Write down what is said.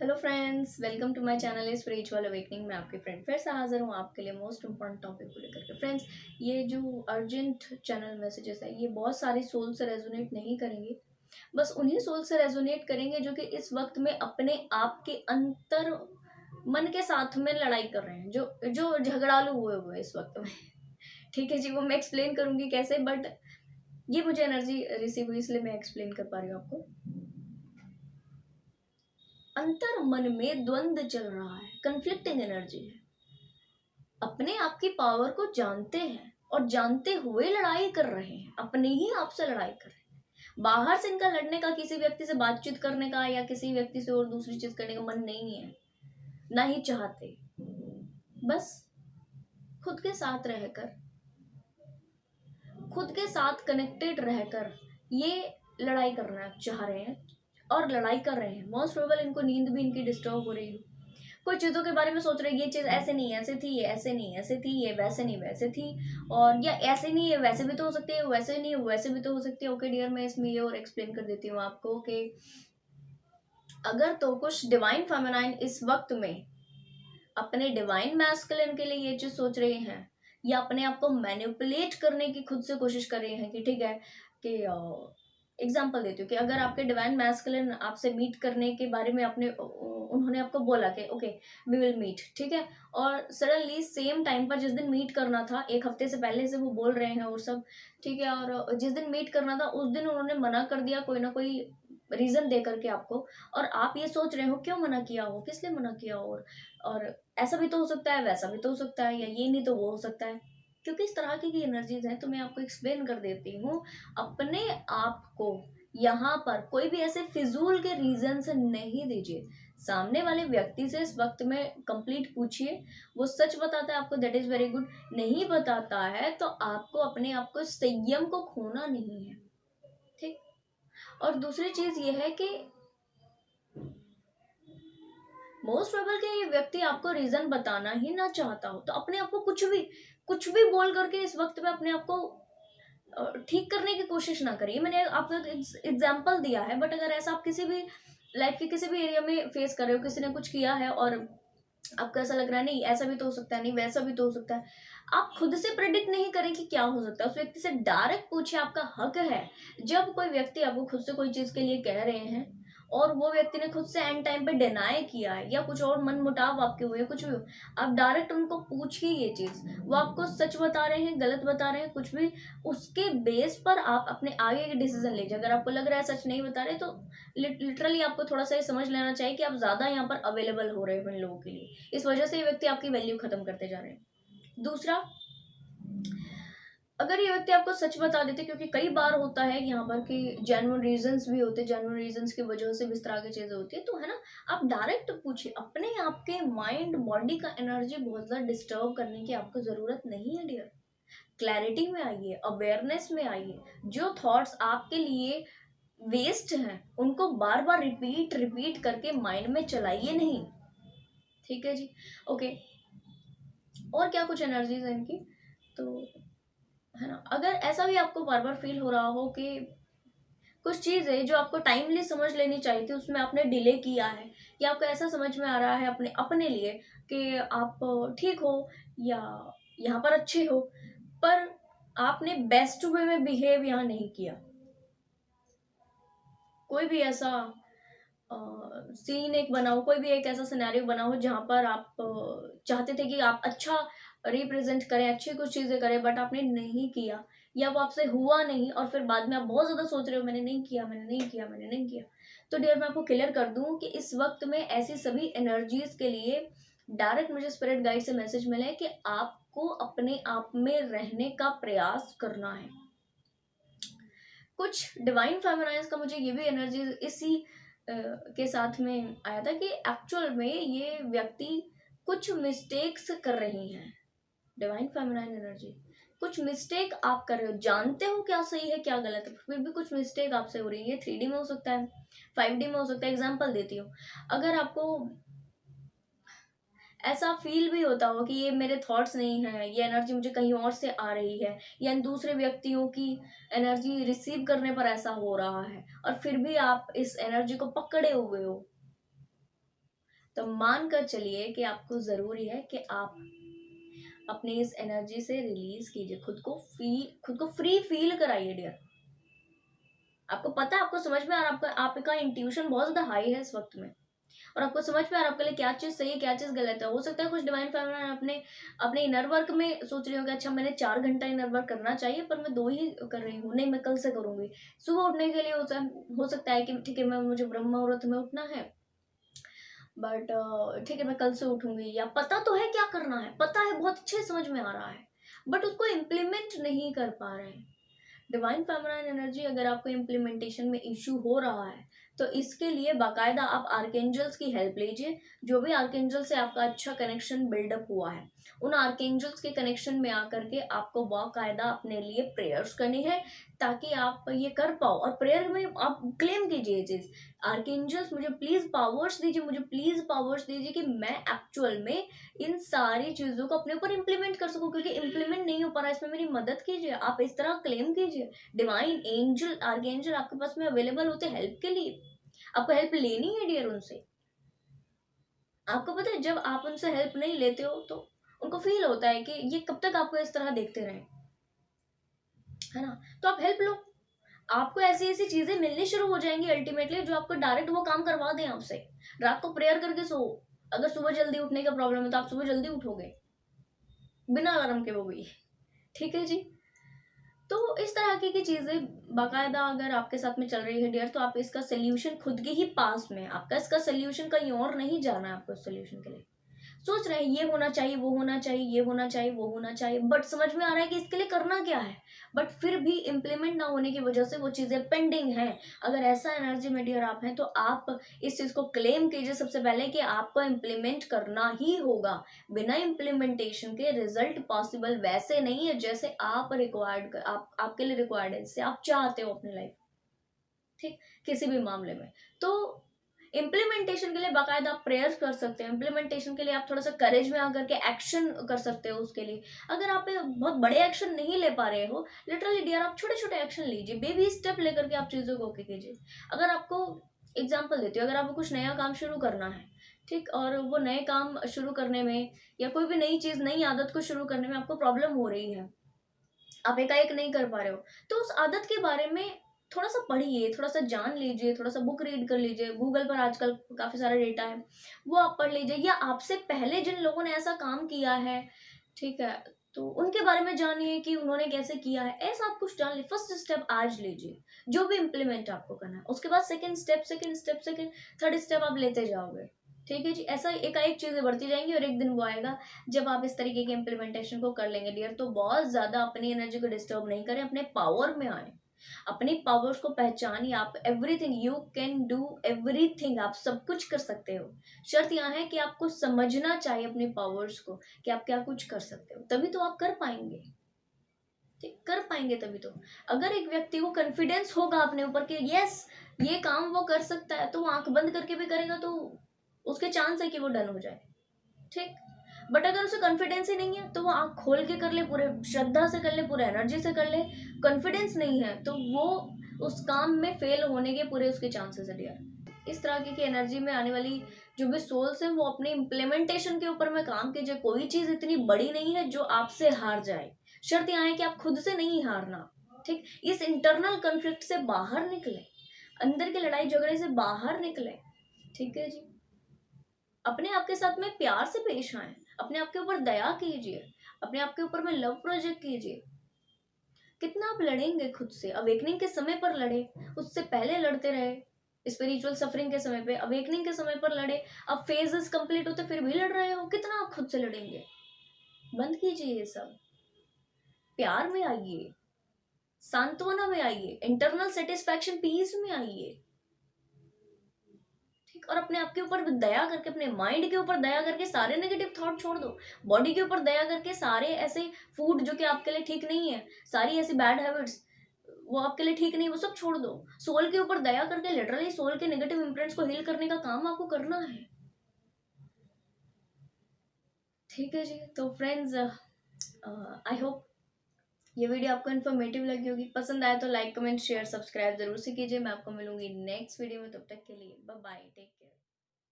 Hello friends, welcome to my channel spiritual awakening. मैं आपकी friend फिर से हाजिर हूँ आपके लिए मोस्ट इंपॉर्टेंट टॉपिक को लेकर के। फ्रेंड्स, ये जो अर्जेंट चैनल मैसेजेस है ये बहुत सारी सोल से रेजोनेट नहीं करेंगे। बस उन्हीं सोल से रेजोनेट करेंगे जो कि इस वक्त में अपने आप के अंतर मन के साथ में लड़ाई कर रहे हैं, जो जो झगड़ालू हुए हुए हैं इस वक्त में। ठीक है जी, वो मैं एक्सप्लेन करूंगी कैसे, बट ये मुझे एनर्जी रिसीव हुई इसलिए मैं एक्सप्लेन कर पा रही हूँ आपको। अंतर मन में द्वंद चल रहा है, कंफ्लिक्टिंग एनर्जी है। अपने आप की पावर को जानते हैं और जानते हुए लड़ाई कर रहे हैं, अपने ही आप से लड़ाई कर रहे हैं। बाहर से इनका लड़ने का, किसी व्यक्ति से बातचीत करने का या किसी व्यक्ति से और दूसरी चीज करने का मन नहीं है, ना ही चाहते। बस खुद के साथ रहकर, खुद के साथ कनेक्टेड रहकर ये लड़ाई करना चाह रहे हैं और लड़ाई कर रहे हैं। मोस्ट प्रोबेबल इनको नींद भी इनकी डिस्टर्ब हो रही है, कोई चीजों के बारे में सोच रहे हैं, ये चीज ऐसे नहीं ऐसे थी, ये ऐसे नहीं ऐसे थी, ये वैसे नहीं वैसे थी, और या ऐसे नहीं है वैसे भी तो हो सकती है, वैसे नहीं है वैसे भी तो हो सकती है। ओके डियर, मैं इसमें ये और एक्सप्लेन कर देती हूँ आपको कि अगर तो कुछ डिवाइन फेमिनाइन इस वक्त में अपने डिवाइन मैस्कुलिन के लिए ये चीज सोच रहे हैं या अपने आप को मैनिपुलेट करने की खुद से कोशिश कर रहे हैं कि ठीक है कि एग्जाम्पल देती हूँ कि अगर आपके डिवाइन मैस्कुलिन आपसे मीट करने के बारे में आपने उन्होंने आपको बोला कि ओके वी विल मीट, ठीक है, और सडनली सेम टाइम पर जिस दिन मीट करना था, एक हफ्ते से पहले से वो बोल रहे हैं और सब ठीक है, और जिस दिन मीट करना था उस दिन उन्होंने मना कर दिया कोई ना कोई रीजन दे करके आपको, और आप ये सोच रहे हो क्यों मना किया हो, किस लिए मना किया हो, और ऐसा भी तो हो सकता है, वैसा भी तो हो सकता है, या ये नहीं तो वो हो सकता है। क्योंकि इस तरह की एनर्जीज हैं, तो मैं आपको एक्सप्लेन कर देती हूँ। अपने आप को यहाँ पर कोई भी ऐसे फिजूल के रीजन से नहीं दीजिए। सामने वाले व्यक्ति से इस वक्त में कंप्लीट पूछिए, वो सच बताता है आपको, दैट इज वेरी गुड। नहीं बताता है तो आपको अपने आप को, संयम को खोना नहीं है, ठीक। और दूसरी चीज ये है कि मोस्ट प्रोबेबल कि ये व्यक्ति आपको रीजन बताना ही ना चाहता हो, तो अपने आप को कुछ भी बोल करके इस वक्त में अपने आप को ठीक करने की कोशिश ना करिए। मैंने आपको एक एग्जाम्पल दिया है, बट अगर ऐसा आप किसी भी लाइफ के किसी भी एरिया में फेस कर रहे हो, किसी ने कुछ किया है और आपको ऐसा लग रहा है नहीं ऐसा भी तो हो सकता है, नहीं वैसा भी तो हो सकता है, आप खुद से प्रेडिक्ट नहीं करें कि क्या हो सकता है। उस व्यक्ति से डायरेक्ट पूछे, आपका हक है। जब कोई व्यक्ति आपको खुद से कोई चीज के लिए कह रहे हैं और वो व्यक्ति ने खुद से एंड टाइम पे डिनाई किया है या कुछ और मन मुटाव आपके हुए, कुछ भी हो, आप डायरेक्ट उनको पूछिए ये चीज, वो आपको सच बता रहे हैं, गलत बता रहे हैं, कुछ भी, उसके बेस पर आप अपने आगे के डिसीजन लीजिए। अगर आपको लग रहा है सच नहीं बता रहे, तो लिटरली आपको थोड़ा सा ये समझ लेना चाहिए कि आप ज्यादा यहाँ पर अवेलेबल हो रहे हो इन लोगों के लिए, इस वजह से ये व्यक्ति आपकी वैल्यू खत्म करते जा रहे हैं। दूसरा, अगर ये व्यक्ति आपको सच बता देते, क्योंकि कई बार होता है यहाँ पर कि जेन्युइन रीजंस भी होते हैं, जेन्युइन रीजंस की वजह से भी इस तरह की चीजें होती है, तो है ना, आप डायरेक्ट पूछिए। अपने आपके माइंड बॉडी का एनर्जी बहुत ज्यादा डिस्टर्ब करने की आपको जरूरत नहीं है डियर। क्लैरिटी में आइए, अवेयरनेस में आइए। जो थॉट्स आपके लिए वेस्ट हैं उनको बार बार रिपीट रिपीट करके माइंड में चलाइए नहीं, ठीक है जी। ओके, और क्या कुछ एनर्जीज है इनकी, तो है ना, अगर ऐसा भी आपको बार बार फील हो रहा हो कि कुछ चीज है जो आपको टाइमली समझ लेनी चाहिए थी, उसमें आपने डिले किया है, या आपको ऐसा समझ में आ रहा है अपने अपने लिए कि आप ठीक हो या यहाँ पर अच्छे हो, पर आपने बेस्ट वे में बिहेव यहाँ नहीं किया। कोई भी ऐसा सीन एक बनाओ, कोई भी एक ऐसा सिनेरियो बनाओ जहां पर आप चाहते थे कि आप अच्छा रिप्रेजेंट करें, अच्छी कुछ चीजें करें, बट आपने नहीं किया, या वो आपसे हुआ नहीं, और फिर बाद में आप बहुत ज्यादा सोच रहे हो मैंने नहीं किया, मैंने नहीं किया, मैंने नहीं किया। तो डियर, मैं आपको क्लियर कर दूं कि इस वक्त में ऐसी सभी एनर्जीज के लिए डायरेक्ट मुझे स्पिरिट गाइड से मैसेज मिले कि आपको अपने आप में रहने का प्रयास करना है। कुछ डिवाइन फेमिनाइज का मुझे ये भी एनर्जी इसी के साथ में आया था कि एक्चुअल में ये व्यक्ति कुछ मिस्टेक्स कर रही हैं। डिवाइन फेमिनाइन एनर्जी, कुछ मिस्टेक आप कर रहे हो, जानते हो क्या सही है क्या गलत है, फिर भी कुछ मिस्टेक आपसे हो रही है। ये 3D में हो सकता है, 5D में हो सकता है। एग्जाम्पल देती हूँ, अगर आपको ऐसा फील भी होता हो कि ये मेरे थॉट्स नहीं है, ये एनर्जी मुझे कहीं और से आ रही है, या इन दूसरे व्यक्तियों की एनर्जी रिसीव करने पर ऐसा हो रहा है, और फिर भी आप इस एनर्जी को पकड़े हुए हो, तो मान कर चलिए कि आपको ज़रूरी है कि आप अपनी इस एनर्जी से रिलीज कीजिए, खुद को फ्री फील कराइए डियर। आपको पता है, आपको समझ में आ रहा है, आपका इंट्यूशन बहुत ज्यादा हाई है इस वक्त में, और आपको समझ में आ रहा है आपके लिए क्या चीज सही है क्या चीज गलत है। हो सकता है कुछ डिवाइन फेमिनिन अपने अपने इनर वर्क में सोच रही होगी, अच्छा मैंने 4 घंटा इनर वर्क करना चाहिए पर मैं 2 ही कर रही हूँ, नहीं मैं कल से करूंगी। सुबह उठने के लिए हो सकता है कि ठीक है मैं मुझे ब्रह्म मुहूर्त में उठना है, बट ठीक है मैं कल से उठूंगी, या पता तो है क्या करना है, पता है बहुत अच्छे समझ में आ रहा है, बट उसको इम्प्लीमेंट नहीं कर पा रहे हैं। डिवाइन फेमिनाइन एनर्जी अगर आपको इम्प्लीमेंटेशन में इश्यू हो रहा है तो इसके लिए बाकायदा आप आर्केंजल्स की हेल्प लीजिए। जो भी आर्केंजल से आपका अच्छा कनेक्शन बिल्डअप हुआ है, उन आर्केंजल्स के कनेक्शन में आकर के आपको बाकायदा अपने लिए प्रेयर्स करनी है, ताकि आप ये कर पाओ। और प्रेयर में आप क्लेम कीजिए ये चीज, आर्केंजल्स मुझे प्लीज पावर्स दीजिए, मुझे प्लीज पावर्स दीजिए कि मैं एक्चुअल में इन सारी चीजों को अपने ऊपर इम्प्लीमेंट कर सकूं, क्योंकि इम्प्लीमेंट नहीं हो पा रहा है, इसमें मेरी मदद कीजिए। आप इस तरह क्लेम कीजिए। डिवाइन एंजल आर्कएंजल आपके पास में अवेलेबल होते हैं हेल्प के लिए, आपको हेल्प लेनी है डियर उनसे। आपको पता है जब आप उनसे हेल्प नहीं लेते हो तो उनको फील होता है कि ये कब तक आपको इस तरह देखते रहे, है ना। तो आप हेल्प लो, आपको ऐसी ऐसी चीजें मिलनी शुरू हो जाएंगी अल्टीमेटली, जो आपको डायरेक्ट वो काम करवा दें आपसे। रात को प्रेयर करके सो, अगर सुबह जल्दी उठने का प्रॉब्लम है तो आप सुबह जल्दी उठोगे बिना अलार्म के, वो भी ठीक है जी। तो इस तरह की चीजें बाकायदा अगर आपके साथ में चल रही है डियर, तो आप इसका सोल्यूशन खुद के ही पास में, आपका इसका सोल्यूशन कहीं और नहीं जाना है। आपको सोल्यूशन के लिए सोच रहे हैं ये होना चाहिए वो होना चाहिए ये होना चाहिए वो होना चाहिए, बट समझ में आ रहा है कि इसके लिए करना क्या है, बट फिर भी इम्प्लीमेंट ना होने की वजह से वो चीजें पेंडिंग हैं। अगर ऐसा एनर्जी में डियर आप हैं तो आप इस चीज को क्लेम कीजिए सबसे पहले कि आपको इम्प्लीमेंट करना ही होगा। बिना इम्प्लीमेंटेशन के रिजल्ट पॉसिबल वैसे नहीं है जैसे आप रिक्वायर्ड, आपके लिए रिक्वायर्ड है, जैसे आप चाहते हो अपनी लाइफ, ठीक, किसी भी मामले में। तो इम्प्लीमेंटेशन के लिए बाकायदा आप प्रेयर्स कर सकते हैं, इम्प्लीमेंटेशन के लिए आप थोड़ा सा करेज में आकर के एक्शन कर सकते हो उसके लिए। अगर आप बहुत बड़े एक्शन नहीं ले पा रहे हो, लिटरली डियर आप छोटे छोटे एक्शन लीजिए, बेबी स्टेप लेकर के आप चीज़ों को ओके कीजिए। अगर आपको एग्जाम्पल देती हूँ, अगर आपको कुछ नया काम शुरू करना है, ठीक, और वो नए काम शुरू करने में या कोई भी नई चीज़ नई आदत को शुरू करने में आपको प्रॉब्लम हो रही है, आप एकाएक नहीं कर पा रहे हो, तो उस आदत के बारे में थोड़ा सा पढ़िए, थोड़ा सा जान लीजिए, थोड़ा सा बुक रीड कर लीजिए, गूगल पर आजकल काफी सारा डेटा है वो आप पढ़ लीजिए, या आपसे पहले जिन लोगों ने ऐसा काम किया है, ठीक है, तो उनके बारे में जानिए कि उन्होंने कैसे किया है, ऐसा आप कुछ जान लीजिए। फर्स्ट स्टेप आज लीजिए जो भी इम्प्लीमेंट आपको करना है, उसके बाद second step second step second third step आप लेते जाओगे, ठीक है जी। ऐसा एकाएक चीजें बढ़ती जाएंगी और एक दिन वो आएगा जब आप इस तरीके के इम्प्लीमेंटेशन को कर लेंगे डियर। तो बहुत ज्यादा अपनी एनर्जी को डिस्टर्ब नहीं करें, अपने पावर में आए, अपनी पावर्स को पहचानिए। आप everything you can do, everything आप सब कुछ कर सकते हो। शर्त यहाँ है कि आपको समझना चाहिए अपनी पावर्स को कि आप क्या कुछ कर सकते हो, तभी तो आप कर पाएंगे, ठीक, कर पाएंगे तभी तो। अगर एक व्यक्ति को कॉन्फिडेंस होगा अपने ऊपर कि यस ये काम वो कर सकता है, तो वो आंख बंद करके भी करेगा, तो उसके चांस है कि वो डन हो जाए, ठीक। बट अगर उसे कॉन्फिडेंस ही नहीं है तो वो आंख खोल के कर ले, पूरे श्रद्धा से कर ले, पूरे एनर्जी से कर ले, कॉन्फिडेंस नहीं है तो वो उस काम में फेल होने के पूरे उसके चांसेस है डियर। इस तरह की एनर्जी में आने वाली जो भी सोल्स है वो अपने इम्प्लीमेंटेशन के ऊपर में काम कीजिए। कोई चीज इतनी बड़ी नहीं है जो आपसे हार जाए, शर्त यहाँ है कि आप खुद से नहीं हारना, ठीक। इस इंटरनल कॉन्फ्लिक्ट से बाहर निकले, अंदर के लड़ाई झगड़े से बाहर निकले, ठीक है जी। अपने आप के साथ में प्यार से पेश आए, अपने आप के ऊपर दया कीजिए, अपने आप के ऊपर में लव प्रोजेक्ट कीजिए। कितना आप लड़ेंगे खुद से, अवेकनिंग के समय पर लड़े, उससे पहले लड़ते रहे, स्पिरिचुअल सफरिंग के समय पे, अवेकनिंग के समय पर लड़े, अब फेजेस कंप्लीट होते फिर भी लड़ रहे हो, कितना आप खुद से लड़ेंगे। बंद कीजिए ये सब, प्यार में आइए, सांत्वना में आइए, इंटरनल सेटिस्फैक्शन पीस में आइए, ठीक। और अपने आप के ऊपर दया करके, अपने माइंड के ऊपर दया करके सारे नेगेटिव थॉट छोड़ दो, बॉडी के ऊपर दया करके सारे ऐसे फूड जो कि आपके लिए ठीक नहीं है, सारी ऐसी बैड हैबिट्स वो आपके लिए ठीक नहीं, वो सब छोड़ दो। सोल के ऊपर दया करके लिटरली सोल के नेगेटिव इम्प्रिंट्स को हील करने का काम आपको करना है, ठीक है जी। तो फ्रेंड्स आई होप ये वीडियो आपको इन्फॉर्मेटिव लगी होगी, पसंद आया तो लाइक कमेंट शेयर सब्सक्राइब जरूर से कीजिए। मैं आपको मिलूंगी नेक्स्ट वीडियो में, तब तक के लिए बाय बाय, टेक केयर।